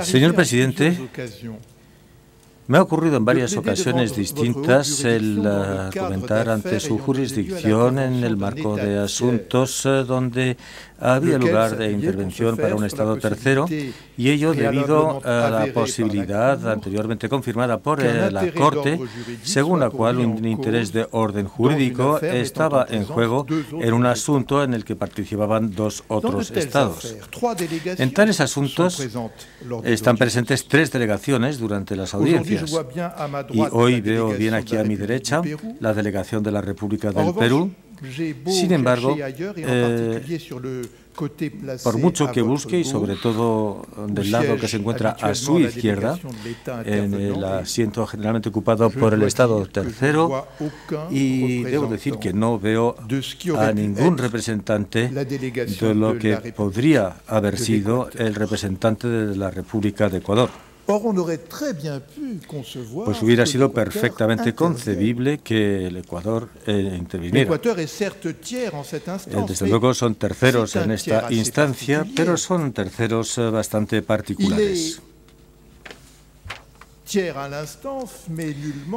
Señor presidente, me ha ocurrido en varias ocasiones distintas el comentar ante su jurisdicción en el marco de asuntos donde había lugar de intervención para un Estado tercero, y ello debido a la posibilidad anteriormente confirmada por la Corte, según la cual un interés de orden jurídico estaba en juego en un asunto en el que participaban dos otros Estados. En tales asuntos están presentes 3 delegaciones durante las audiencias. Y hoy veo bien aquí a mi derecha la delegación de la República del Perú. Sin embargo, por mucho que busque, y sobre todo del lado que se encuentra a su izquierda, en el asiento generalmente ocupado por el Estado tercero, y debo decir que no veo a ningún representante de lo que podría haber sido el representante de la República de Ecuador. Pues hubiera sido perfectamente concebible que el Ecuador interviniera. Desde luego son terceros en esta instancia, pero son terceros bastante particulares.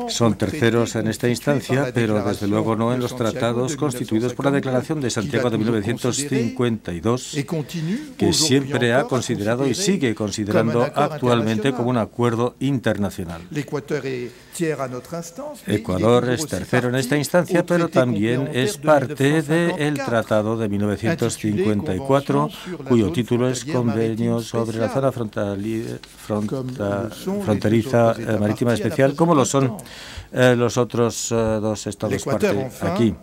Son terceros en esta instancia, pero desde luego no en los tratados constituidos por la Declaración de Santiago de 1952, que siempre ha considerado y sigue considerando actualmente como un acuerdo internacional. Ecuador es tercero en esta instancia, pero también es parte del Tratado de 1954, cuyo título es Convenio sobre la Zona Fronteriza Marítima Especial, como lo son los otros 2 estados parte aquí.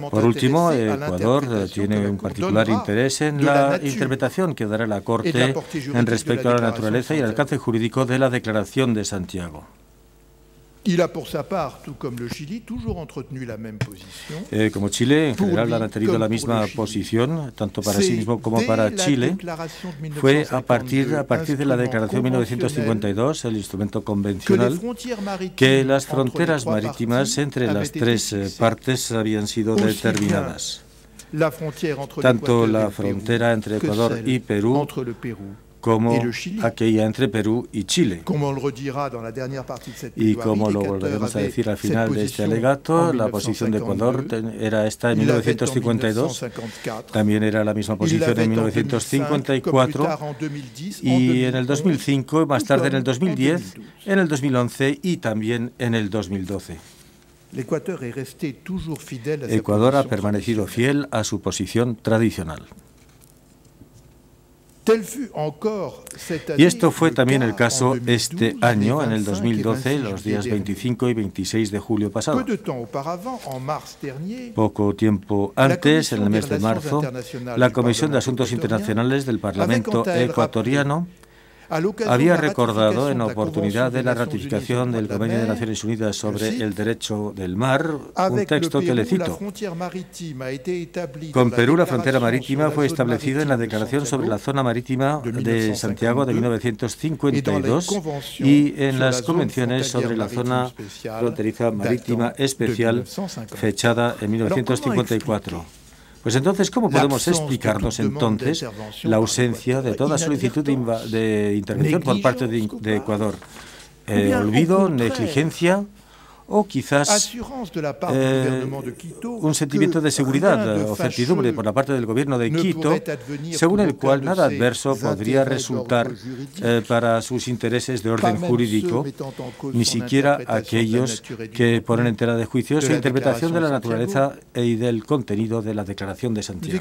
Por último, Ecuador tiene un particular interés en la interpretación que dará la Corte en respecto a la naturaleza y el alcance jurídico de la Declaración de Santiago. Como Chile, en general, ha mantenido la misma posición, tanto para sí mismo como para Chile. Fue a partir de la Declaración de 1952, el instrumento convencional, que las fronteras marítimas entre las 3 partes habían sido determinadas. Tanto la frontera entre Ecuador y Perú, como aquella entre Perú y Chile. Y como lo volveremos a decir al final de este alegato, la posición de Ecuador era esta en 1952, también era la misma posición en 1954, y en el 2005, más tarde en el 2010, en el 2011 y también en el 2012. Ecuador ha permanecido fiel a su posición tradicional. Y esto fue también el caso este año, en el 2012, los días 25 y 26 de julio pasado. Poco tiempo antes, en el mes de marzo, la Comisión de Asuntos Internacionales del Parlamento ecuatoriano había recordado, en oportunidad de la ratificación del Convenio de Naciones Unidas sobre el Derecho del Mar, un texto que le cito: con Perú la frontera marítima fue establecida en la Declaración sobre la Zona Marítima de Santiago de 1952 y en las convenciones sobre la Zona Fronteriza Marítima Especial, fechada en 1954. Pues entonces, ¿cómo podemos explicarnos entonces la ausencia de toda solicitud de intervención por parte de Ecuador? ¿Olvido, negligencia o quizás un sentimiento de seguridad o certidumbre por la parte del gobierno de Quito, según el cual nada adverso podría resultar para sus intereses de orden jurídico, ni siquiera aquellos que ponen en tela de juicio su interpretación de la naturaleza y del contenido de la Declaración de Santiago?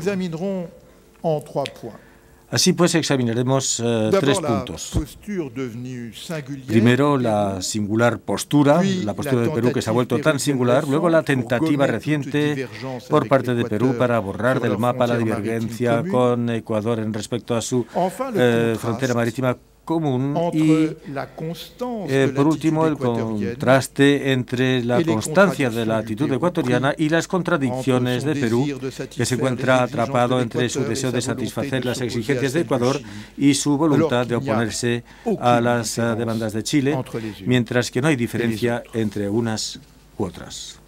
Así pues, examinaremos 3 puntos. Primero, la singular postura, la postura de Perú que se ha vuelto tan singular. Luego, la tentativa reciente por parte de Perú para borrar del mapa la divergencia con Ecuador en respecto a su frontera marítima común. Y, por último, el contraste entre la constancia de la actitud ecuatoriana y las contradicciones de Perú, que se encuentra atrapado entre su deseo de satisfacer las exigencias de Ecuador y su voluntad de oponerse a las demandas de Chile, mientras que no hay diferencia entre unas u otras.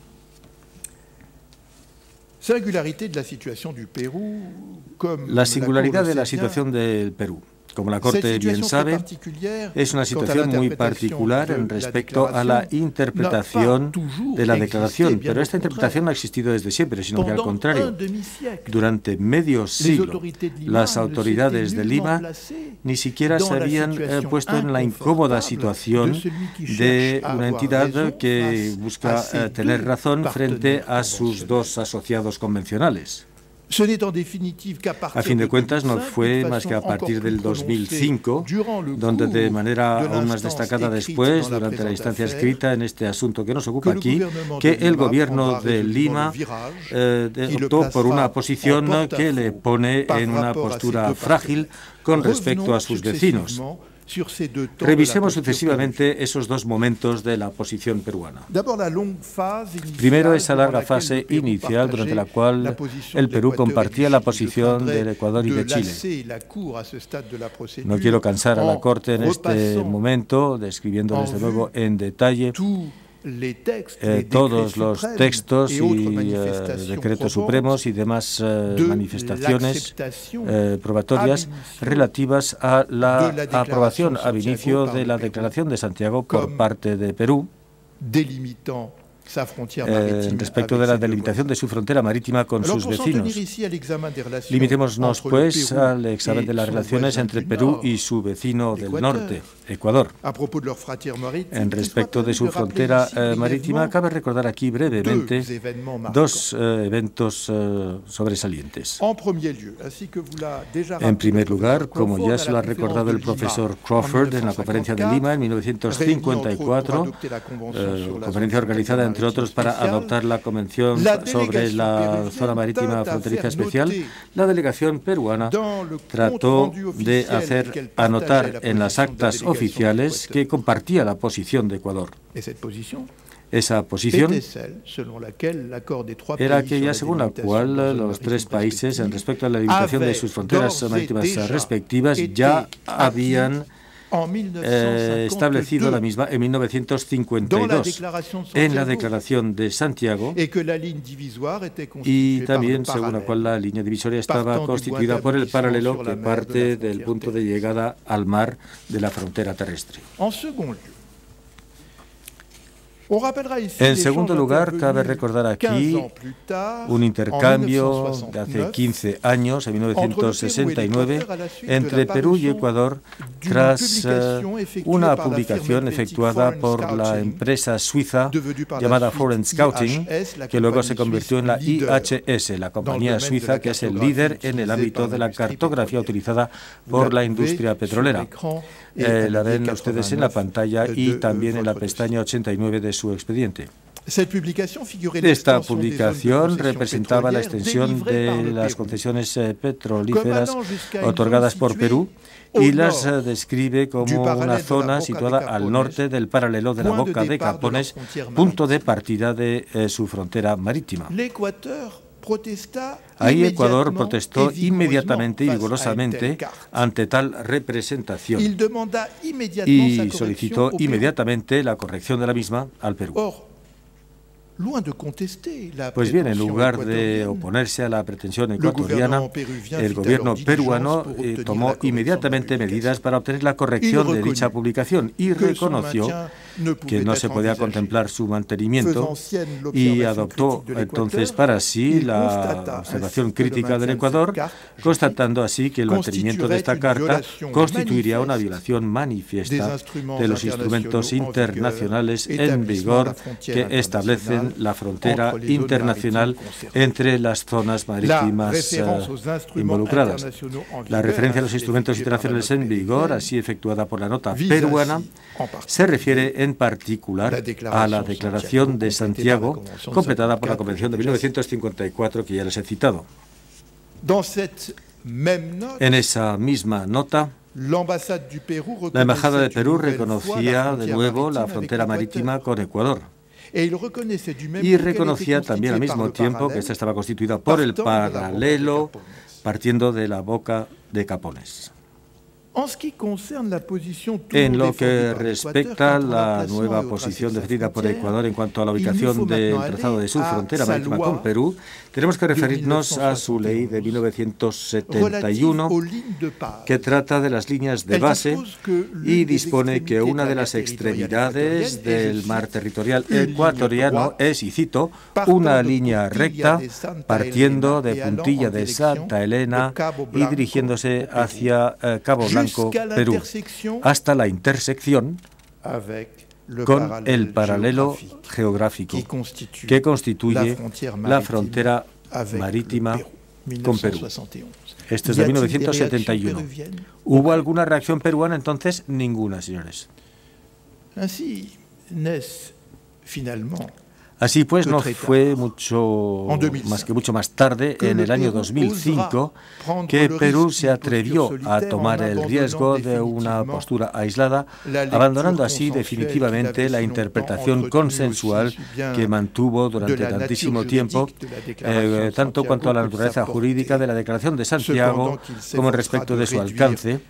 La singularidad de la situación del Perú. Como la Corte bien sabe, es una situación muy particular en respecto a la interpretación de la declaración, pero esta interpretación no ha existido desde siempre, sino que al contrario, durante medio siglo, las autoridades de Lima ni siquiera se habían puesto en la incómoda situación de una entidad que busca tener razón frente a sus dos asociados convencionales. A fin de cuentas, no fue más que a partir del 2005, donde de manera aún más destacada después, durante la instancia escrita en este asunto que nos ocupa aquí, que el gobierno de Lima optó por una posición que le pone en una postura frágil con respecto a sus vecinos. Revisemos sucesivamente esos dos momentos de la posición peruana. Primero, esa larga fase inicial durante la cual el Perú compartía la posición del Ecuador y de Chile. No quiero cansar a la Corte en este momento, describiendo desde luego en detalle todos los textos y decretos supremos y demás manifestaciones probatorias relativas a la aprobación al inicio de la Declaración de Santiago por parte de Perú respecto de la delimitación de su frontera marítima con sus vecinos. Limitémonos, pues, al examen de las relaciones entre Perú y su vecino del norte, Ecuador. En respecto de su frontera marítima, cabe recordar aquí brevemente dos eventos sobresalientes. En primer lugar, como ya se lo ha recordado el profesor Crawford en la Conferencia de Lima en 1954, conferencia organizada entre otros para adoptar la Convención sobre la Zona Marítima Fronteriza Especial, la delegación peruana trató de hacer anotar en las actas oficiales que compartía la posición de Ecuador. Esa posición era aquella según la cual los tres países, en respecto a la limitación de sus fronteras marítimas respectivas, ya habían establecido la misma en 1952 en la Declaración de Santiago, y también según la cual la línea divisoria estaba constituida por el paralelo que parte del punto de llegada al mar de la frontera terrestre. En segundo lugar, cabe recordar aquí un intercambio de hace 15 años, en 1969, entre Perú y Ecuador, tras una publicación efectuada por la empresa suiza llamada Foreign Scouting, que luego se convirtió en la IHS, la compañía suiza que es el líder en el ámbito de la cartografía utilizada por la industria petrolera. La ven ustedes en la pantalla y también en la pestaña 89 de su expediente. Esta publicación representaba la extensión de las concesiones petrolíferas otorgadas por Perú y las describe como una zona situada al norte del paralelo de la boca de Capones, punto de partida de su frontera marítima. Ahí Ecuador protestó inmediatamente y vigorosamente ante tal representación y solicitó inmediatamente la corrección de la misma al Perú. Pues bien, en lugar de oponerse a la pretensión ecuatoriana, el gobierno peruano tomó inmediatamente medidas para obtener la corrección de dicha publicación y reconoció que no se podía contemplar su mantenimiento y adoptó entonces para sí la observación crítica del Ecuador, constatando así que el mantenimiento de esta carta constituiría una violación manifiesta de los instrumentos internacionales en vigor que establecen la frontera internacional entre las zonas marítimas involucradas. La referencia a los instrumentos internacionales en vigor, así efectuada por la nota peruana, se refiere en particular a la Declaración de Santiago, completada por la Convención de 1954, que ya les he citado. En esa misma nota, la Embajada de Perú reconocía de nuevo la frontera marítima con Ecuador y reconocía también al mismo tiempo que esta estaba constituida por el paralelo partiendo de la boca de Capones. En lo que respecta a la nueva posición definida por Ecuador en cuanto a la ubicación del trazado de su frontera marítima con Perú, tenemos que referirnos a su ley de 1971, que trata de las líneas de base y dispone que una de las extremidades del mar territorial ecuatoriano es, y cito, una línea recta partiendo de Puntilla de Santa Elena y dirigiéndose hacia Cabo Blanco, Perú, hasta la intersección con el paralelo geográfico que constituye la frontera marítima con Perú. Esto es de 1971. ¿Hubo alguna reacción peruana entonces? Ninguna, señores. Así pues, no fue mucho más tarde, en el año 2005, que Perú se atrevió a tomar el riesgo de una postura aislada, abandonando así definitivamente la interpretación consensual que mantuvo durante tantísimo tiempo, tanto cuanto a la naturaleza jurídica de la Declaración de Santiago como respecto de su alcance,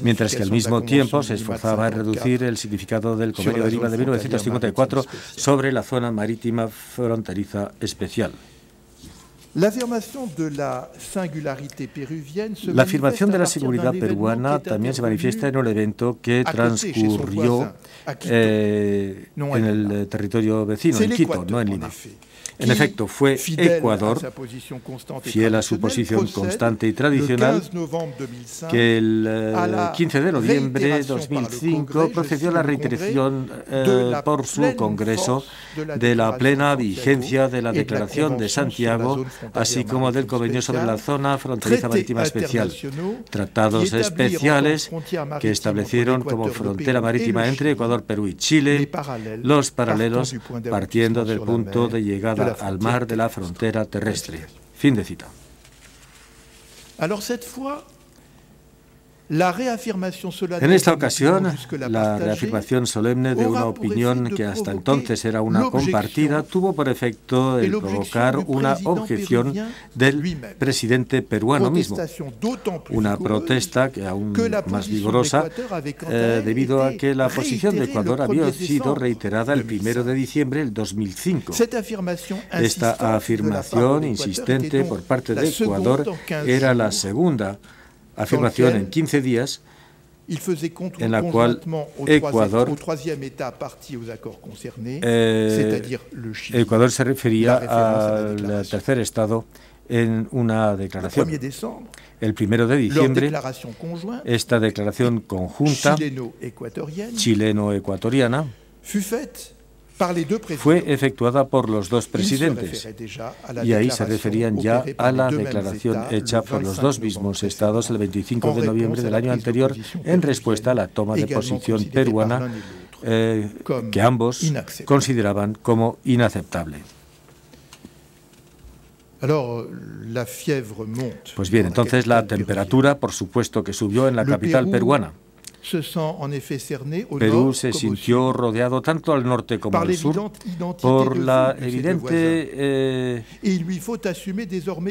mientras que al mismo tiempo se esforzaba en reducir el significado del Convenio de Lima de 1954 sobre la zona marítima fronteriza especial. La afirmación de la singularidad peruana también se manifiesta en un evento que transcurrió en el territorio vecino, en Quito, no en Lima. En efecto, fue Ecuador, fiel a su posición constante y tradicional, que el 15 de noviembre de 2005 procedió a la reiteración por su Congreso de la plena vigencia de la Declaración de Santiago, así como del Convenio sobre la Zona Fronteriza Marítima Especial, tratados especiales que establecieron como frontera marítima entre Ecuador, Perú y Chile los paralelos partiendo del punto de llegada al mar de la frontera terrestre. Fin de cita. En esta ocasión, la reafirmación solemne de una opinión que hasta entonces era una compartida tuvo por efecto el provocar una objeción del presidente peruano mismo, una protesta que aún más vigorosa debido a que la posición de Ecuador había sido reiterada el 1 de diciembre del 2005. Esta afirmación insistente por parte de Ecuador era la segunda afirmación en 15 días, en la cual Ecuador se refería al tercer estado en una declaración. El 1 de diciembre, esta declaración conjunta chileno-ecuatoriana fue efectuada por los dos presidentes, y ahí se referían ya a la declaración hecha por los dos mismos estados el 25 de noviembre del año anterior en respuesta a la toma de posición peruana que ambos consideraban como inaceptable. Pues bien, entonces la temperatura, por supuesto, que subió en la capital peruana. Perú se sintió rodeado tanto al norte como al sur por la evidente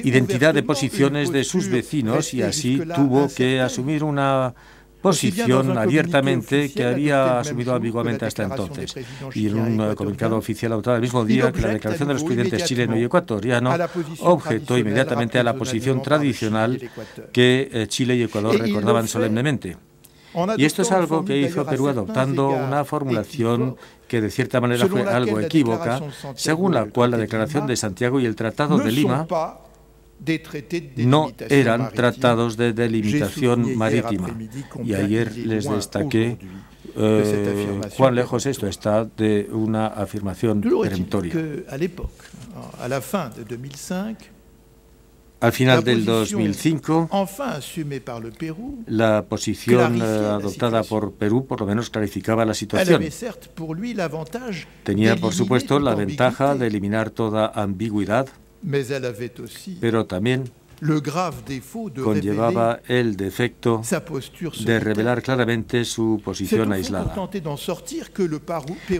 identidad de posiciones de sus vecinos, y así tuvo que asumir una posición abiertamente que había asumido ambiguamente hasta entonces. Y en un comunicado oficial adoptado el mismo día que la declaración de los presidentes chileno y ecuatoriano objetó inmediatamente a la posición tradicional que Chile y Ecuador recordaban solemnemente. Y esto es algo que hizo Perú adoptando una formulación que de cierta manera fue algo equívoca, según la cual la Declaración de Santiago y el Tratado de Lima no eran tratados de delimitación marítima. Y ayer les destaqué cuán lejos esto está de una afirmación peremptoria. Al final del 2005, la posición adoptada por Perú por lo menos clarificaba la situación. Tenía, por supuesto, la ventaja de eliminar toda ambigüedad, pero también conllevaba el defecto de revelar claramente su posición aislada.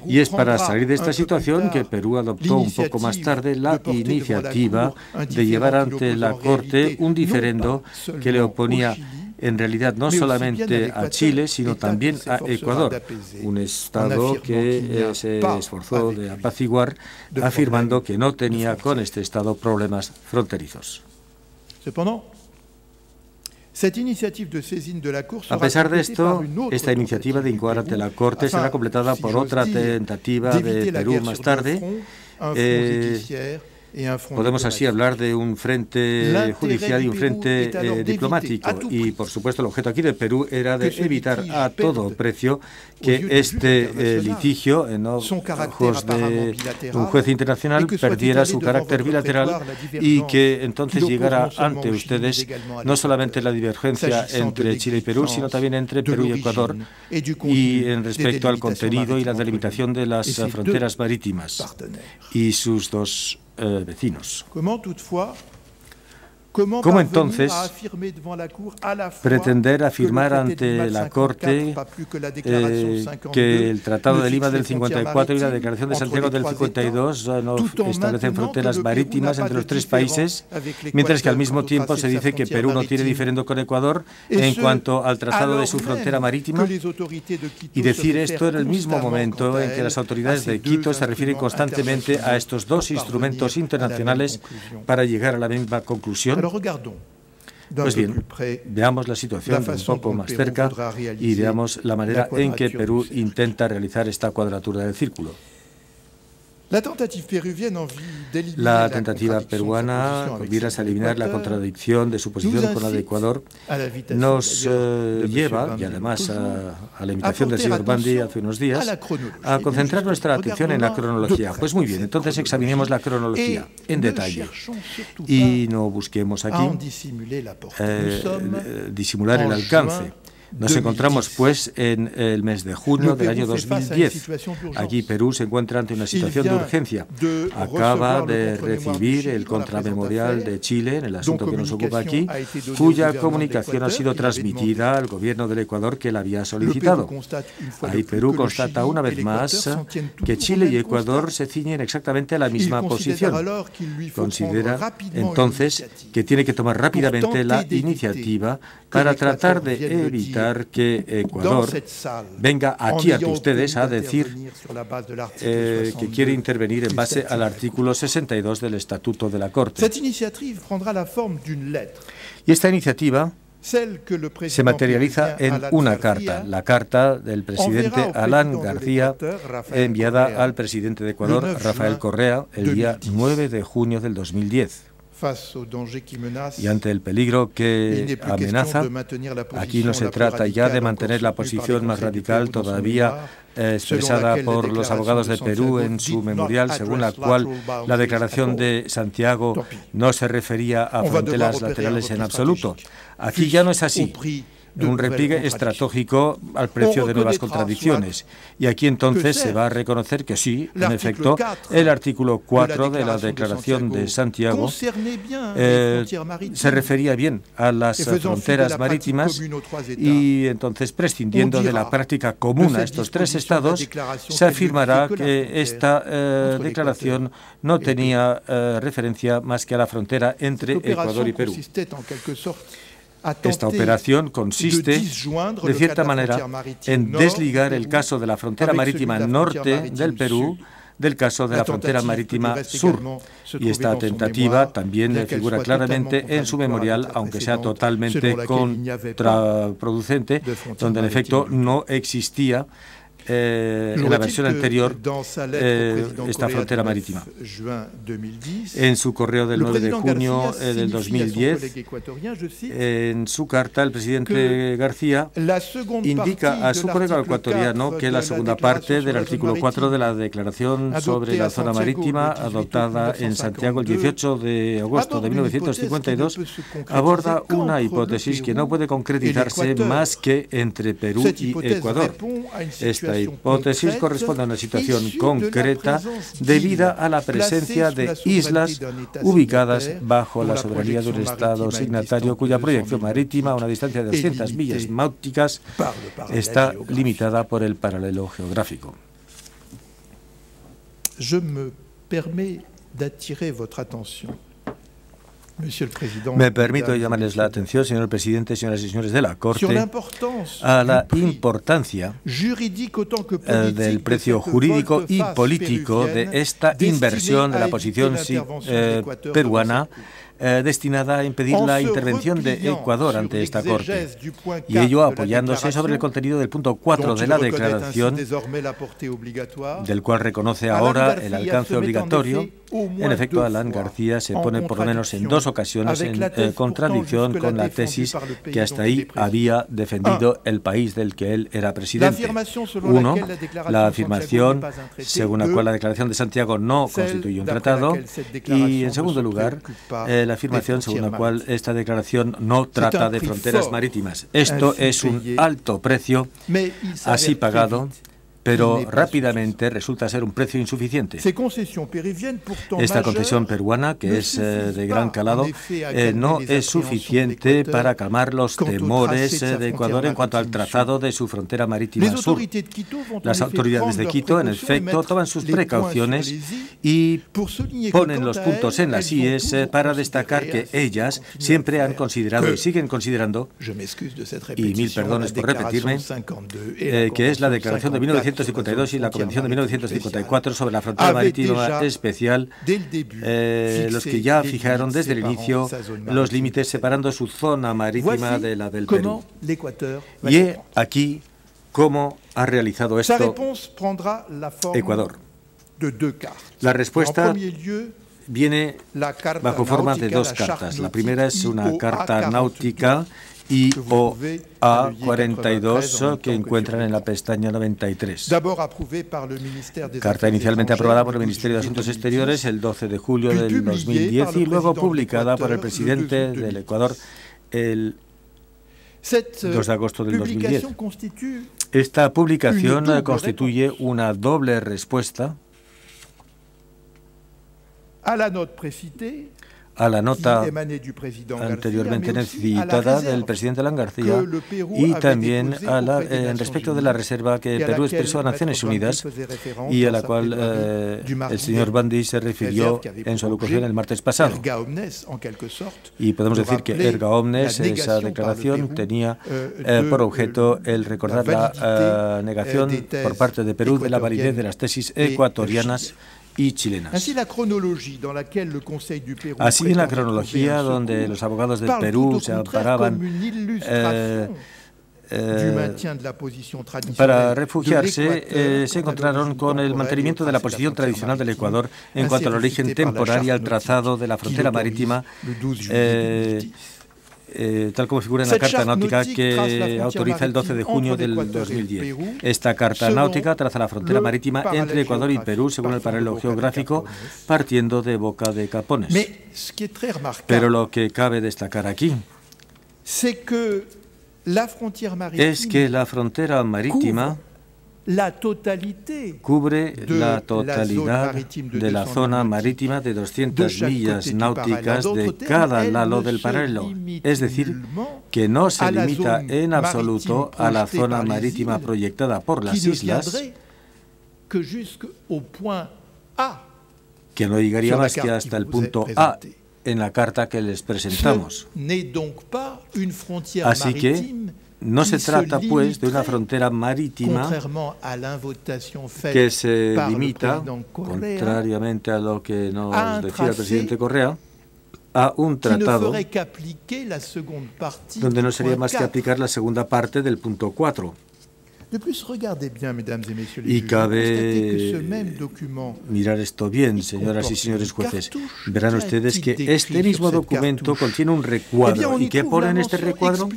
Y es para salir de esta situación que Perú adoptó un poco más tarde la iniciativa de llevar ante la Corte un diferendo que le oponía en realidad no solamente a Chile, sino también a Ecuador, un Estado que se esforzó de apaciguar, afirmando que no tenía con este Estado problemas fronterizos. A pesar de esto, esta iniciativa de incoar ante la Corte será completada por otra tentativa de Perú más tarde. Podemos así hablar de un frente judicial y un frente diplomático. Y, por supuesto, el objeto aquí de Perú era de evitar a todo precio que este litigio, en ojos de un juez internacional, perdiera su carácter bilateral y que entonces llegara ante ustedes no solamente la divergencia entre Chile y Perú, sino también entre Perú y Ecuador, y en respecto al contenido y la delimitación de las fronteras marítimas y sus dos vecinos. ¿Cómo entonces pretender afirmar ante la Corte que el Tratado de Lima del 54 y la Declaración de Santiago del 52 no establecen fronteras marítimas entre los tres países, mientras que al mismo tiempo se dice que Perú no tiene diferendo con Ecuador en cuanto al trazado de su frontera marítima? Y decir esto en el mismo momento en que las autoridades de Quito se refieren constantemente a estos dos instrumentos internacionales para llegar a la misma conclusión. Pues bien, veamos la situación de un poco más cerca y veamos la manera en que Perú intenta realizar esta cuadratura del círculo. La tentativa peruana, con miras a eliminar la contradicción de su posición con la de Ecuador, nos lleva, y además a la invitación del señor Bandi hace unos días, a concentrar nuestra atención en la cronología. Pues muy bien, entonces examinemos la cronología en detalle y no busquemos aquí disimular el alcance. Nos encontramos, pues, en el mes de junio del año 2010. Aquí Perú se encuentra ante una situación de urgencia. Acaba de recibir el contramemorial de Chile, en el asunto que nos ocupa aquí, cuya comunicación ha sido transmitida al gobierno del Ecuador que la había solicitado. Ahí Perú constata una vez más que Chile y Ecuador se ciñen exactamente a la misma posición. Considera entonces que tiene que tomar rápidamente la iniciativa para tratar de evitar que Ecuador venga aquí ante ustedes a decir que quiere intervenir en base al artículo 62 del Estatuto de la Corte. Y esta iniciativa se materializa en una carta, la carta del presidente Alan García, enviada al presidente de Ecuador, Rafael Correa, el día 9 de junio del 2010. Y ante el peligro que amenaza, aquí no se trata ya de mantener la posición más radical todavía expresada por los abogados de Perú en su memorial, según la cual la Declaración de Santiago no se refería a fronteras laterales en absoluto. Aquí ya no es así. Un repliegue estratégico al precio de nuevas contradicciones. Y aquí entonces se va a reconocer que sí, en efecto, el artículo 4 de la Declaración de Santiago se refería bien a las fronteras marítimas y entonces, prescindiendo de la práctica común a estos tres estados, se afirmará que esta declaración no tenía referencia más que a la frontera entre Ecuador y Perú. Esta operación consiste, de cierta manera, en desligar el caso de la frontera marítima norte del Perú del caso de la frontera marítima sur. Y esta tentativa también figura claramente en su memorial, aunque sea totalmente contraproducente, donde en efecto no existía en la versión anterior esta frontera marítima. En su correo del 9 de junio del 2010, en su carta, el presidente García indica a su colega ecuatoriano que la segunda parte del artículo 4 de la Declaración sobre la Zona Marítima, adoptada en Santiago el 18 de agosto de 1952, aborda una hipótesis que no puede concretizarse más que entre Perú y Ecuador. Esta hipótesis corresponde a una situación concreta debida a la presencia de islas ubicadas bajo la soberanía de un Estado signatario cuya proyección marítima a una distancia de 200 millas náuticas está limitada por el paralelo geográfico. Je me permets d'attirer votre attention Me permito llamarles la atención, señor presidente, señoras y señores de la Corte, a la importancia del precio jurídico y político de esta inversión de la posición peruana destinada a impedir la intervención de Ecuador ante esta Corte, y ello apoyándose sobre el contenido del punto 4 de la declaración, del cual reconoce ahora el alcance obligatorio. En efecto, Alan García se pone por lo menos en dos ocasiones en contradicción con la tesis que hasta ahí había defendido el país del que él era presidente. Uno, la afirmación según la cual la Declaración de Santiago no constituye un tratado, y en segundo lugar, la afirmación según la cual esta declaración no trata de fronteras marítimas. Esto es un alto precio, así pagado, pero rápidamente resulta ser un precio insuficiente. Esta concesión peruana, que es de gran calado, no es suficiente para calmar los temores de Ecuador en cuanto al trazado de su frontera marítima sur. Las autoridades de Quito, en efecto, toman sus precauciones y ponen los puntos en las íes para destacar que ellas siempre han considerado y siguen considerando, y mil perdones por repetirme, que es la Declaración de 1952 y la Convención de 1954 sobre la frontera marítima especial, los que ya fijaron desde el inicio los límites separando su zona marítima de la del Perú. Y he aquí cómo ha realizado esto Ecuador. La respuesta viene bajo forma de dos cartas. La primera es una carta náutica IOA 42 que encuentran en la pestaña 93. Carta inicialmente aprobada por el Ministerio de Asuntos Exteriores el 12 de julio del 2010 y luego publicada por el presidente del Ecuador el 2 de agosto del 2010. Esta publicación constituye una doble respuesta a la nota anteriormente citada del presidente Alan García y también respecto de la reserva que Perú expresó a Naciones Unidas y a la cual el señor Bandi se refirió en su alocución el martes pasado. Y podemos decir que erga omnes, esa declaración tenía por objeto el recordar la negación por parte de Perú de la validez de las tesis ecuatorianas y chilenas. Así, en la cronología donde los abogados del Perú se amparaban para refugiarse, se encontraron con el mantenimiento de la posición tradicional del Ecuador en cuanto al origen temporal y al trazado de la frontera marítima, tal como figura en la Carta Náutica que autoriza el 12 de junio del 2010. Esta Carta Náutica traza la frontera marítima entre Ecuador y Perú según el paralelo geográfico, partiendo de Boca de Capones. Pero lo que cabe destacar aquí es que la frontera marítima cubre la totalidad de la zona marítima de 200 millas náuticas de cada lado del paralelo, es decir, que no se limita en absoluto a la zona marítima proyectada por las islas, que no llegaría más que hasta el punto A en la carta que les presentamos. Así que no se trata, pues, de una frontera marítima que se limita, contrariamente a lo que nos decía el presidente Correa, a un tratado donde no sería más que aplicar la segunda parte del punto 4. Y cabe mirar esto bien, señoras y señores jueces. Verán ustedes que este mismo documento contiene un recuadro. ¿Y qué pone en este recuadro?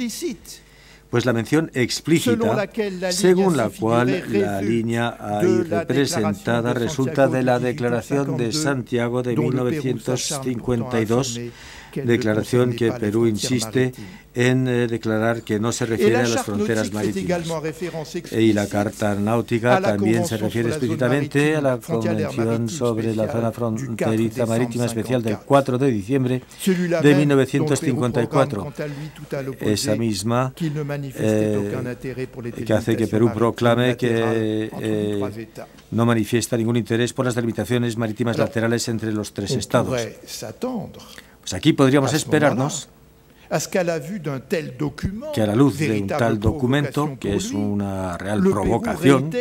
Pues la mención explícita, según la cual la línea ahí representada resulta de la Declaración de Santiago de 1952, declaración que Perú insiste en declarar que no se refiere a las fronteras marítimas. Y la Carta Náutica también se refiere explícitamente a la Convención sobre la Zona Fronteriza Marítima Especial del 4 de diciembre de 1954. Esa misma que hace que Perú proclame que no manifiesta ningún interés por las delimitaciones marítimas laterales entre los tres estados. Pues aquí podríamos esperarnos que a la luz de un tal documento, que es una real provocación,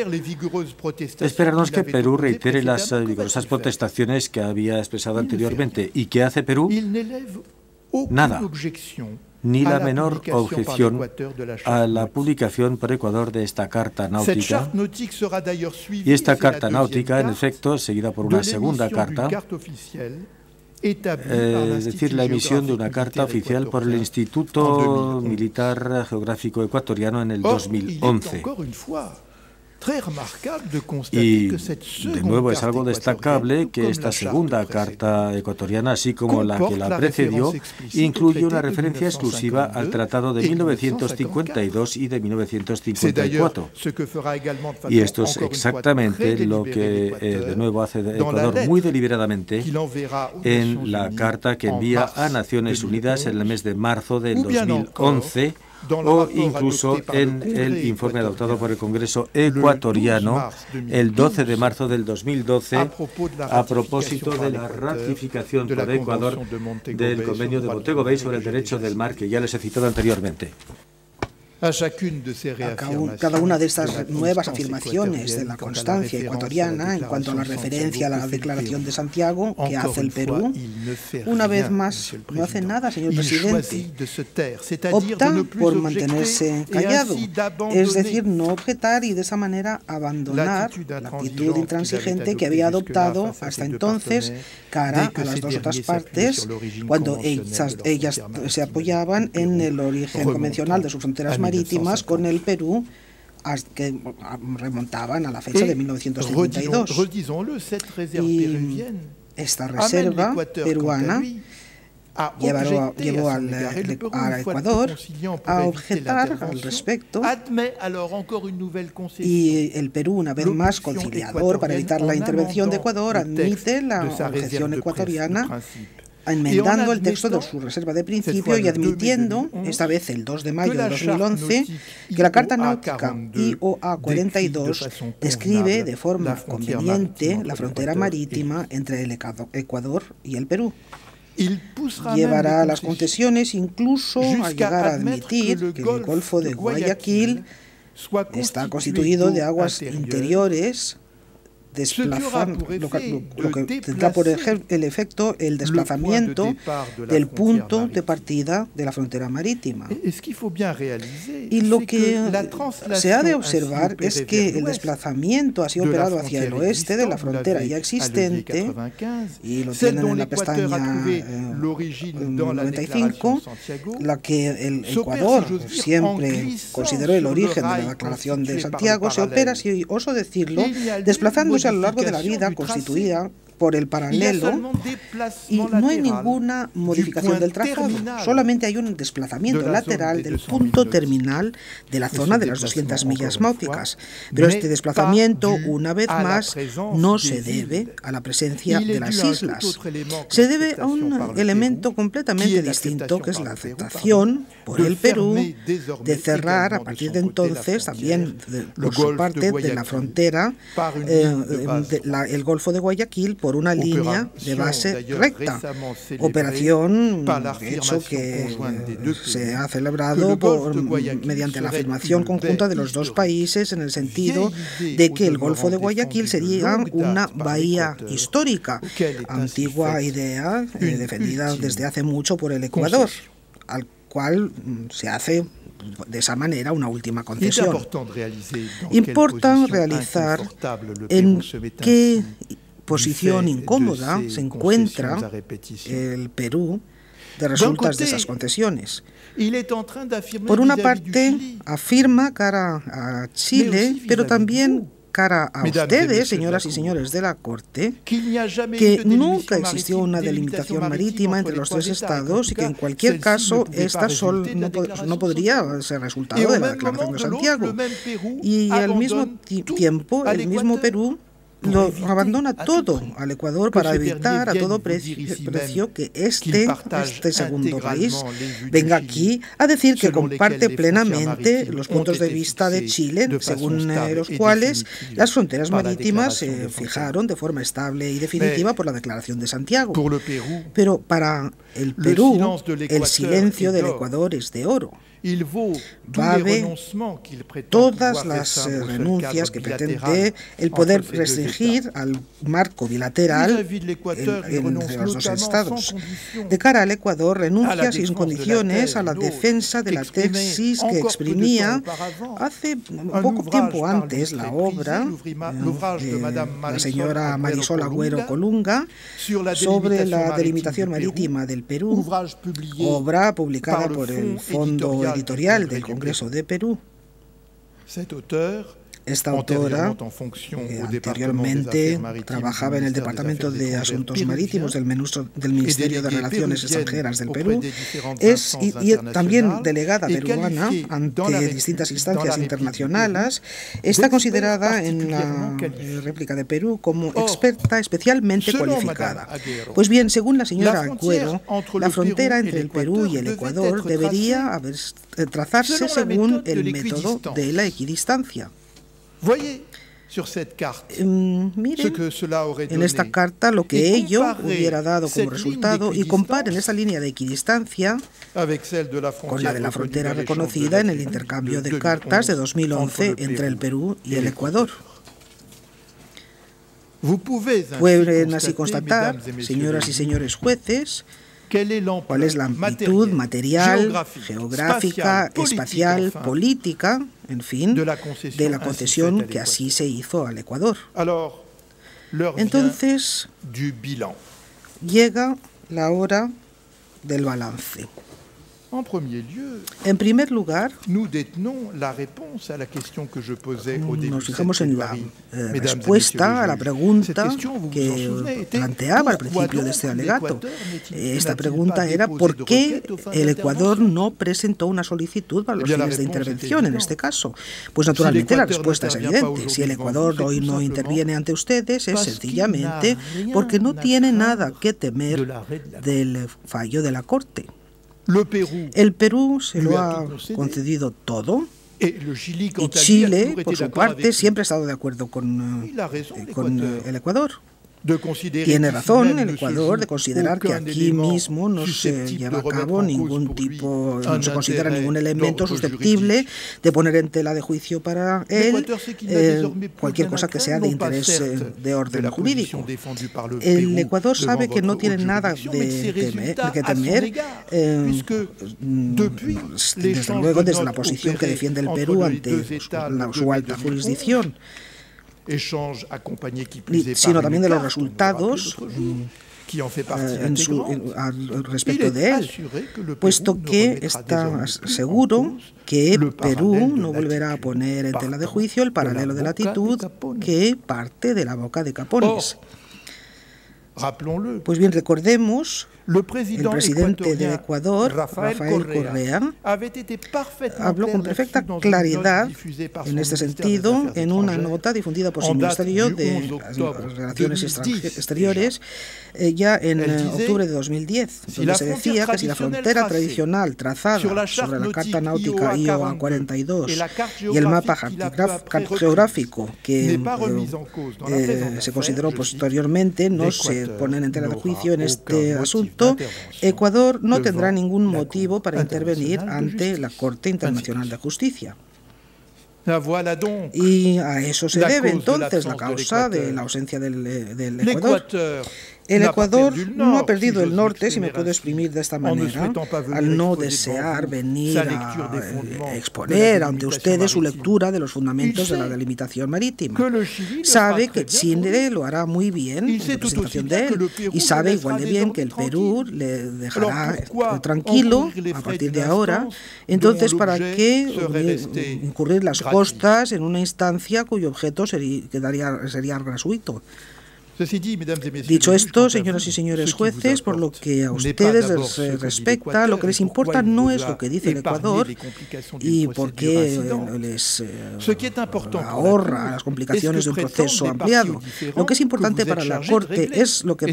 esperarnos que Perú reitere las vigorosas protestaciones que había expresado anteriormente. ¿Y qué hace Perú? Nada, ni la menor objeción a la publicación por Ecuador de esta carta náutica. Y esta carta náutica, en efecto, seguida por una segunda carta, es decir, la emisión de una carta oficial por el Instituto Militar Geográfico Ecuatoriano en el 2011. Y de nuevo es algo destacable que esta segunda carta ecuatoriana, así como la que la precedió, incluye una referencia exclusiva al Tratado de 1952 y de 1954. Y esto es exactamente lo que de nuevo hace Ecuador muy deliberadamente en la carta que envía a Naciones Unidas en el mes de marzo del 2011, o incluso en el informe adoptado por el Congreso ecuatoriano el 12 de marzo del 2012 a propósito de la ratificación por Ecuador del Convenio de Montego Bay sobre el derecho del mar, que ya les he citado anteriormente. Cada una de estas nuevas afirmaciones de la constancia ecuatoriana en cuanto a la referencia a la Declaración de Santiago que hace el Perú, una vez más no hace nada, señor presidente. Opta por mantenerse callado, es decir, no objetar y de esa manera abandonar la actitud intransigente que había adoptado hasta entonces cara a las dos otras partes cuando ellas se apoyaban en el origen convencional de sus fronteras marítimas con el Perú, que remontaban a la fecha de 1952. Y esta reserva peruana llevó a Ecuador a objetar al respecto, y el Perú, una vez más conciliador para evitar la intervención de Ecuador, admite la objeción ecuatoriana, enmendando el texto de su reserva de principio y admitiendo, esta vez el 2 de mayo de 2011, que la Carta Náutica IOA 42 describe de forma conveniente la frontera marítima entre el Ecuador y el Perú. Llevará las concesiones incluso a llegar a admitir que el Golfo de Guayaquil está constituido de aguas interiores, lo que tendrá por el efecto el desplazamiento del punto de partida de la frontera marítima. Y lo que se ha de observar es que el desplazamiento ha sido operado hacia el oeste de la frontera ya existente, y lo tienen en la pestaña 95, la que el Ecuador siempre consideró el origen de la Declaración de Santiago. Se opera, si oso decirlo, desplazándose a lo largo de la vida constituida por el paralelo, y no hay ninguna modificación del trazado, solamente hay un desplazamiento lateral del punto terminal de la zona de las 200 millas náuticas. Pero este desplazamiento, una vez más, no se debe a la presencia de las islas. Se debe a un elemento completamente distinto, que es la aceptación por el Perú de cerrar a partir de entonces, también por su parte, de la frontera, el Golfo de Guayaquil por una línea de base recta, operación de hecho que se ha celebrado mediante la afirmación conjunta de los dos países, en el sentido de que el Golfo de Guayaquil sería una bahía histórica, antigua idea defendida desde hace mucho por el Ecuador, al cual se hace de esa manera una última concesión. Importa realizar en qué posición incómoda se encuentra el Perú de resultas de esas concesiones. Por una parte, afirma cara a Chile, pero también cara a ustedes, señoras y señores de la Corte, que nunca existió una delimitación marítima entre los tres estados y que en cualquier caso esta no podría ser resultado de la Declaración de Santiago. Y al mismo tiempo, el mismo Perú lo abandona todo al Ecuador para evitar a todo precio que este segundo país venga aquí a decir que comparte plenamente los puntos de vista de Chile, según los cuales las fronteras marítimas se fijaron de forma estable y definitiva por la Declaración de Santiago. Pero para el Perú, el silencio del Ecuador es de oro. Vale todas las renuncias que pretende el poder restringir al marco bilateral entre los dos estados. De cara al Ecuador, renuncia sin condiciones a la defensa de la tesis que exprimía hace poco tiempo antes la obra de la señora Marisol Agüero Colunga sobre la delimitación marítima del Perú, obra publicada por el Fondo Editorial del Congreso de Perú. Esta autora, anteriormente trabajaba en el Departamento de Asuntos Marítimos del Ministerio de Relaciones Extranjeras del Perú, es también delegada peruana ante distintas instancias internacionales. Está considerada en la réplica de Perú como experta especialmente cualificada. Pues bien, según la señora Agüero, la frontera entre el Perú y el Ecuador debería trazarse según el método de la equidistancia. Miren en esta carta lo que ello hubiera dado como resultado y comparen esa línea de equidistancia con la de la frontera reconocida en el intercambio de cartas de 2011 entre el Perú y el Ecuador. Pueden así constatar, señoras y señores jueces, cuál es la amplitud material, geográfica, espacial, política, en fin, de la concesión que así se hizo al Ecuador. Entonces, llega la hora del balance. En primer lugar, nos fijamos en la respuesta a la pregunta que planteaba al principio de este alegato. Esta pregunta era ¿por qué el Ecuador no presentó una solicitud para los fines de intervención en este caso? Pues naturalmente la respuesta es evidente. Si el Ecuador hoy no interviene ante ustedes es sencillamente porque no tiene nada que temer del fallo de la Corte. El Perú se lo ha concedido todo y Chile, por su parte, siempre ha estado de acuerdo con el Ecuador. Tiene razón el Ecuador de considerar que aquí mismo no se lleva a cabo ningún tipo, no se considera ningún elemento susceptible de poner en tela de juicio para él cualquier cosa que sea de interés de orden jurídico. El Ecuador sabe que no tiene nada que temer, desde luego desde la posición que defiende el Perú ante su alta jurisdicción, sino también de los resultados respecto de él, puesto que está seguro que Perú no volverá a poner en tela de juicio el paralelo de latitud que parte de la boca de Capones. Pues bien, recordemos, el presidente de Ecuador, Rafael Correa, habló con perfecta claridad en este sentido en una nota difundida por su Ministerio de Relaciones Exteriores ya en octubre de 2010, donde se decía que si la frontera tradicional trazada sobre la Carta Náutica IOA 42 y el mapa geográfico que se consideró posteriormente no se ponen en tela de juicio en este asunto, Ecuador no tendrá ningún motivo para intervenir ante la Corte Internacional de Justicia. Y a eso se debe entonces la causa de la ausencia del Ecuador. El Ecuador no ha perdido el norte, si me puedo exprimir de esta manera, al no desear venir a exponer ante ustedes su lectura de los fundamentos de la delimitación marítima. Sabe que Chile lo hará muy bien en representación de él y sabe igual de bien que el Perú le dejará tranquilo a partir de ahora. Entonces, ¿para qué incurrir las costas en una instancia cuyo objeto sería gratuito? Dicho esto, señoras y señores jueces, por lo que a ustedes les respecta, lo que les importa no es lo que dice el Ecuador y por qué les ahorra las complicaciones de un proceso ampliado. Lo que es importante para la Corte es lo que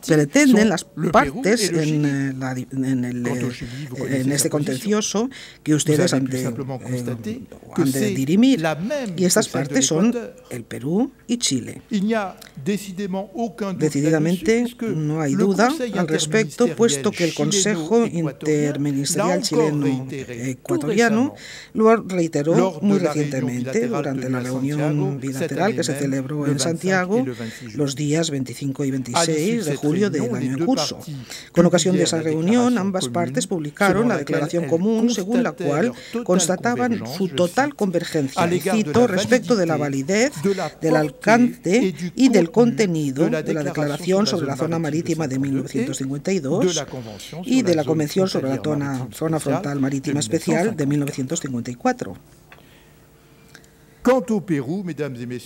pretenden las partes en este contencioso que ustedes han de dirimir. Y estas partes son el Perú y Chile. Decididamente no hay duda al respecto, puesto que el Consejo Interministerial Chileno-Ecuatoriano lo reiteró muy recientemente durante la reunión bilateral que se celebró en Santiago los días 25 y 26 de julio del año en curso. Con ocasión de esa reunión, ambas partes publicaron la declaración común según la cual constataban su total convergencia, y cito, respecto de la validez, del alcance y del contenido de la Declaración sobre la Zona Marítima de 1952 y de la Convención sobre la Zona Frontal Marítima Especial de 1954.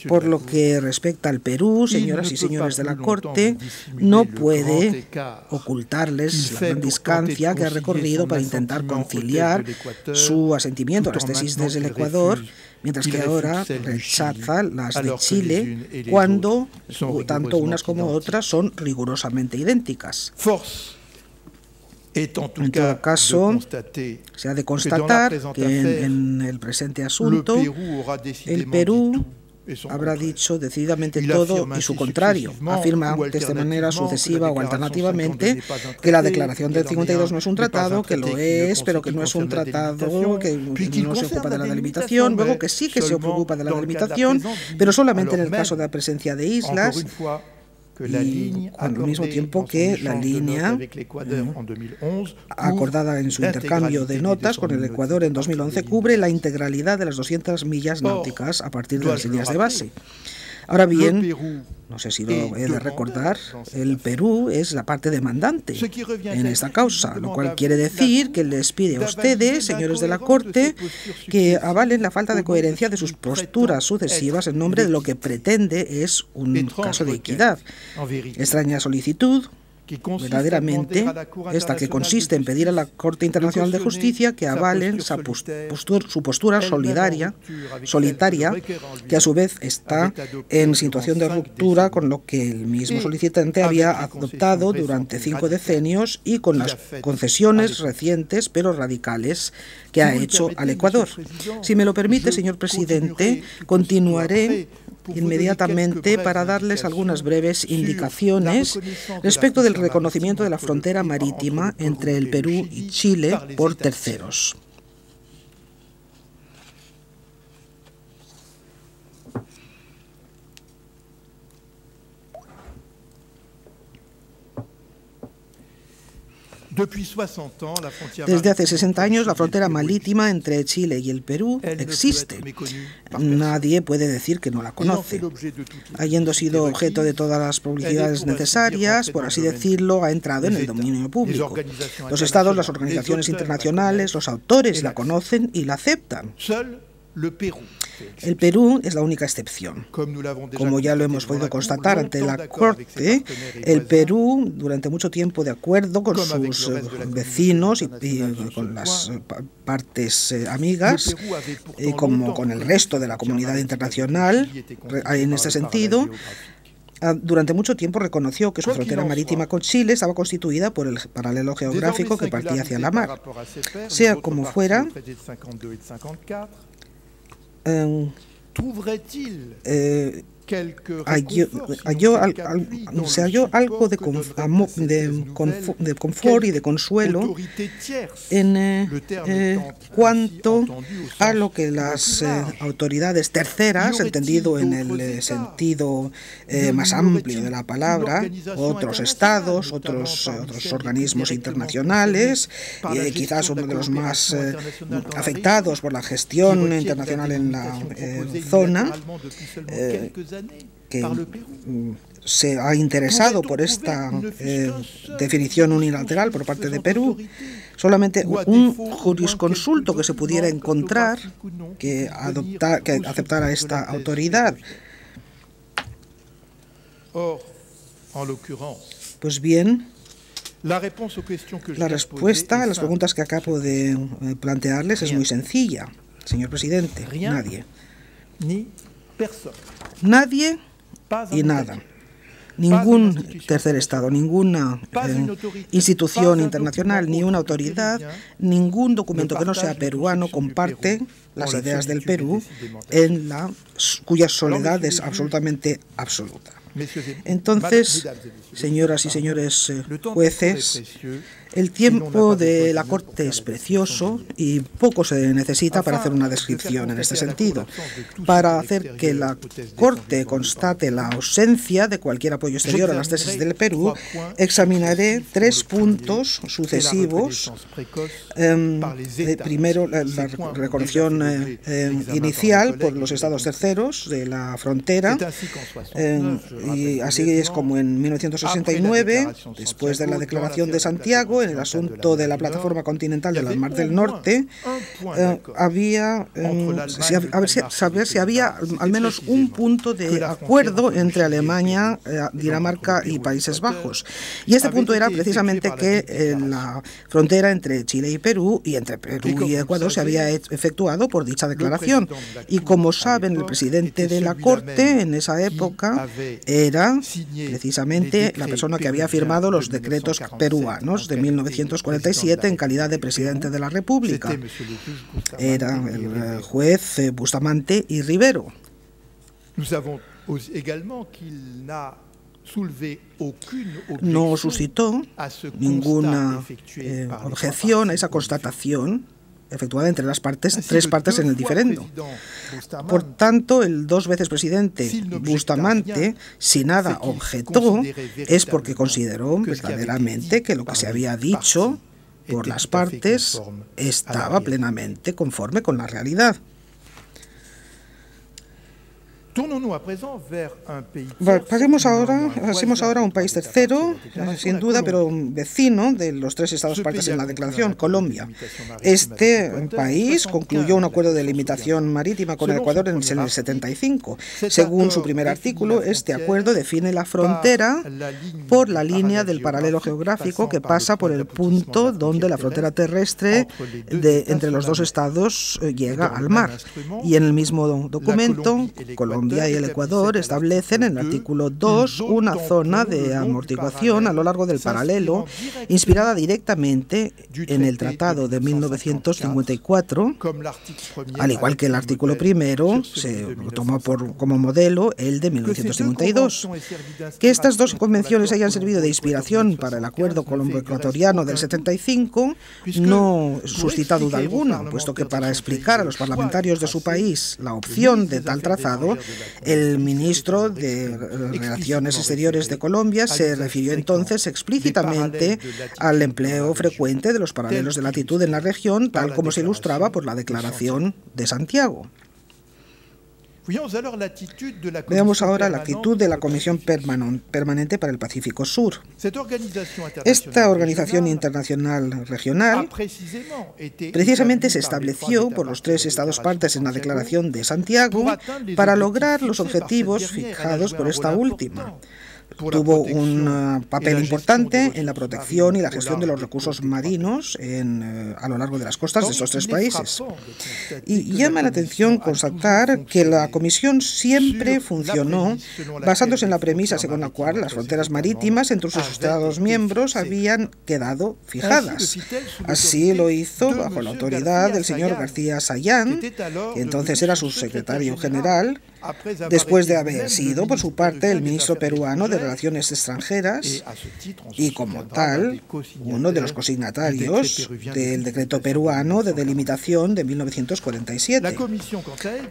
Por lo que respecta al Perú, señoras y señores de la Corte, no puede ocultarles la gran distancia que ha recorrido para intentar conciliar su asentimiento a las tesis desde el Ecuador, mientras que ahora rechaza las de Chile cuando tanto unas como otras son rigurosamente idénticas. En todo caso, se ha de constatar que en el presente asunto el Perú habrá dicho decididamente todo y su contrario. Afirma antes de manera sucesiva o alternativamente que la Declaración del 52 no es un tratado, que lo es, pero que no es un tratado, que no se ocupa de la delimitación, luego que sí que se ocupa de la delimitación, pero solamente en el caso de la presencia de islas, y al mismo tiempo que la línea acordada en su intercambio de notas con el Ecuador en 2011 cubre la integralidad de las 200 millas náuticas a partir de las líneas de base. Ahora bien, no sé si lo he de recordar, el Perú es la parte demandante en esta causa, lo cual quiere decir que les pide a ustedes, señores de la Corte, que avalen la falta de coherencia de sus posturas sucesivas en nombre de lo que pretende es un caso de equidad. Extraña solicitud, verdaderamente, esta que consiste en pedir a la Corte Internacional de Justicia que avalen su postura solitaria, que a su vez está en situación de ruptura con lo que el mismo solicitante había adoptado durante 5 decenios y con las concesiones recientes pero radicales que ha hecho al Ecuador. Si me lo permite, señor presidente, continuaré inmediatamente para darles algunas breves indicaciones respecto del reconocimiento de la frontera marítima entre el Perú y Chile por terceros. Desde hace 60 años, la frontera marítima entre Chile y el Perú existe. Nadie puede decir que no la conoce. Habiendo sido objeto de todas las publicidades necesarias, por así decirlo, ha entrado en el dominio público. Los estados, las organizaciones internacionales, los autores la conocen y la aceptan. El Perú es la única excepción. Como ya lo hemos podido constatar ante la Corte, el Perú, durante mucho tiempo, de acuerdo con sus vecinos y con las partes amigas, como con el resto de la comunidad internacional, en este sentido, durante mucho tiempo reconoció que su frontera marítima con Chile estaba constituida por el paralelo geográfico que partía hacia la mar. Sea como fuera, se halló algo de confort y de consuelo en cuanto a lo que las autoridades terceras, entendido en el sentido más amplio de la palabra, otros estados, otros organismos internacionales, quizás uno de los más afectados por la gestión internacional en la zona, que se ha interesado por esta definición unilateral por parte de Perú. Solamente un jurisconsulto que se pudiera encontrar que aceptara esta autoridad. Pues bien, la respuesta a las preguntas que acabo de plantearles es muy sencilla, señor presidente. Nadie. Nadie y nada. Ningún tercer Estado, ninguna institución internacional, ni una autoridad, ningún documento que no sea peruano comparte las ideas del Perú, cuya soledad es absolutamente absoluta. Entonces, señoras y señores jueces, el tiempo de la Corte es precioso y poco se necesita para hacer una descripción en este sentido. Para hacer que la Corte constate la ausencia de cualquier apoyo exterior a las tesis del Perú, examinaré 3 puntos sucesivos. Primero, la reconexión inicial por los estados terceros de la frontera, y así es como en 1969, después de la Declaración de Santiago, en el asunto de la plataforma continental de la Mar del Norte, saber si había al menos un punto de acuerdo entre Alemania, Dinamarca y Países Bajos. Y este punto era precisamente que la frontera entre Chile y Perú, y entre Perú y Ecuador, se había efectuado por dicha declaración. Y como saben, el presidente de la Corte en esa época era precisamente la persona que había firmado los decretos peruanos de 1947 en calidad de presidente de la República. Era el juez Bustamante y Rivero. No suscitó ninguna objeción a esa constatación efectuada entre las partes, 3 partes en el diferendo. Por tanto, el 2 veces presidente Bustamante, si nada objetó, es porque consideró verdaderamente que lo que se había dicho por las partes estaba plenamente conforme con la realidad. Pasemos ahora a un país tercero, sin duda, pero vecino de los 3 estados partes en la declaración, Colombia. Este país concluyó un acuerdo de limitación marítima con el Ecuador en el 75. Según su primer artículo, este acuerdo define la frontera por la línea del paralelo geográfico que pasa por el punto donde la frontera terrestre entre los 2 estados llega al mar. Y en el mismo documento, Colombia y el Ecuador establecen en el artículo 2 una zona de amortiguación a lo largo del paralelo, inspirada directamente en el Tratado de 1954, al igual que el artículo primero se tomó como modelo el de 1952. Que estas 2 convenciones hayan servido de inspiración para el acuerdo colombo-ecuatoriano del 75 no suscita duda alguna, puesto que para explicar a los parlamentarios de su país la opción de tal trazado, el ministro de Relaciones Exteriores de Colombia se refirió entonces explícitamente al empleo frecuente de los paralelos de latitud en la región, tal como se ilustraba por la Declaración de Santiago. Veamos ahora la actitud de la Comisión Permanente para el Pacífico Sur. Esta organización internacional regional precisamente se estableció por los 3 estados partes en la Declaración de Santiago para lograr los objetivos fijados por esta última. Tuvo un papel importante en la protección y la gestión de los recursos marinos a lo largo de las costas de estos 3 países. Y llama la atención constatar que la Comisión siempre funcionó basándose en la premisa según la cual las fronteras marítimas entre sus Estados miembros habían quedado fijadas. Así lo hizo bajo la autoridad del señor García Sayán, que entonces era su secretario general, después de haber sido, por su parte, el ministro peruano de Relaciones Extranjeras y, como tal, uno de los consignatarios del decreto peruano de delimitación de 1947.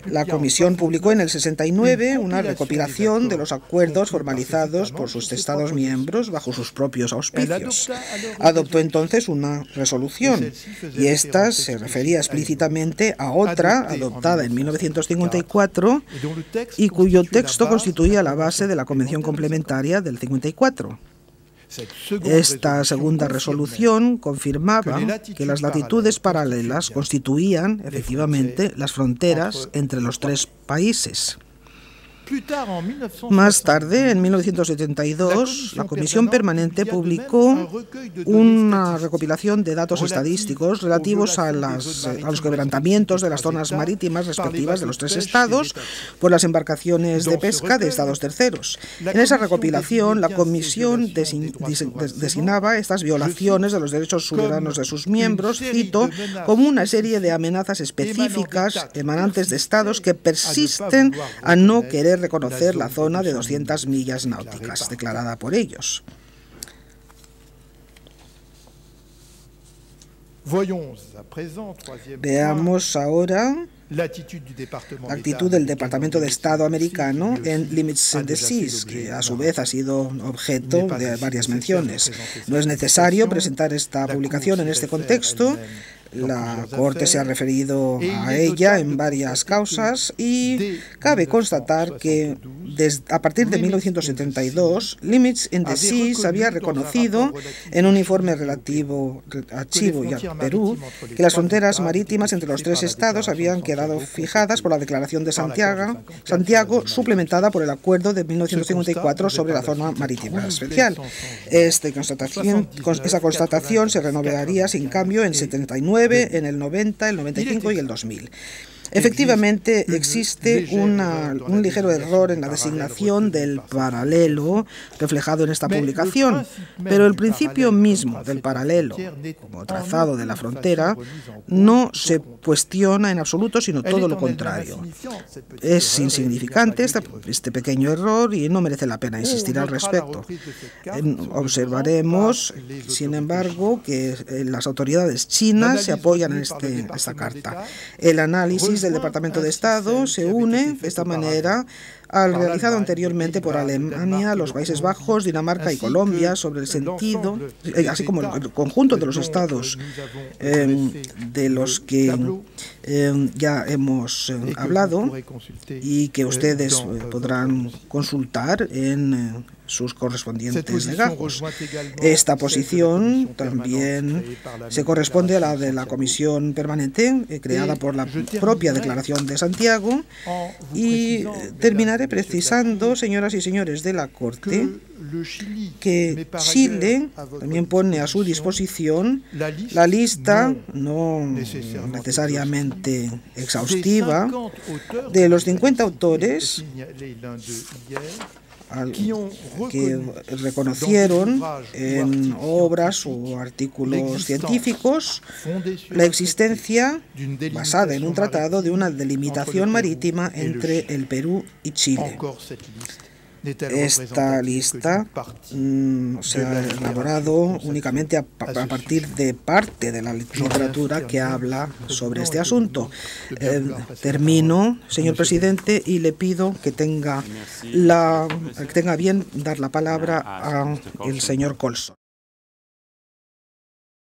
La Comisión publicó en el 69 una recopilación de los acuerdos formalizados por sus Estados miembros bajo sus propios auspicios. Adoptó entonces una resolución, y esta se refería explícitamente a otra adoptada en 1954 y cuyo texto constituía la base de la Convención Complementaria del 54. Esta segunda resolución confirmaba que las latitudes paralelas constituían, efectivamente, las fronteras entre los 3 países. Más tarde, en 1972, la Comisión Permanente publicó una recopilación de datos estadísticos relativos a los quebrantamientos de las zonas marítimas respectivas de los tres estados por las embarcaciones de pesca de estados terceros. En esa recopilación, la Comisión designaba estas violaciones de los derechos soberanos de sus miembros, cito, como una serie de amenazas específicas emanantes de estados que persisten a no querer reconocer la zona de 200 millas náuticas declarada por ellos. Veamos ahora la actitud del Departamento de Estado americano en Limits in the Seas, que a su vez ha sido objeto de varias menciones. No es necesario presentar esta publicación en este contexto. La Corte se ha referido a ella en varias causas y cabe constatar que a partir de 1972, Limits in the Seas había reconocido en un informe relativo a Chivo y a Perú que las fronteras marítimas entre los tres estados habían quedado fijadas por la Declaración de Santiago, suplementada por el Acuerdo de 1954 sobre la zona marítima especial. Esa constatación se renovaría sin cambio en 79, en el 90, el 95 y el 2000. Efectivamente, existe un ligero error en la designación del paralelo reflejado en esta publicación, pero el principio mismo del paralelo, como trazado de la frontera, no se cuestiona en absoluto, sino todo lo contrario. Es insignificante este pequeño error y no merece la pena insistir al respecto. Observaremos, sin embargo, que las autoridades chinas se apoyan en esta carta. El análisis del Departamento de Estado se une de esta manera al realizado anteriormente por Alemania, los Países Bajos, Dinamarca y Colombia sobre el sentido, así como el conjunto de los estados de los que ya hemos hablado y que ustedes podrán consultar en sus correspondientes legajos. Esta posición también se corresponde a la de la Comisión Permanente creada por la propia Declaración de Santiago y terminaré precisando, señoras y señores de la Corte, que Chile también pone a su disposición la lista, no necesariamente exhaustiva, de los 50 autores que reconocieron en obras o artículos científicos la existencia, basada en un tratado, de una delimitación marítima entre el Perú y Chile. Esta lista se ha elaborado únicamente a partir de parte de la literatura que habla sobre este asunto. Termino, señor presidente, y le pido que tenga bien dar la palabra al señor Colson.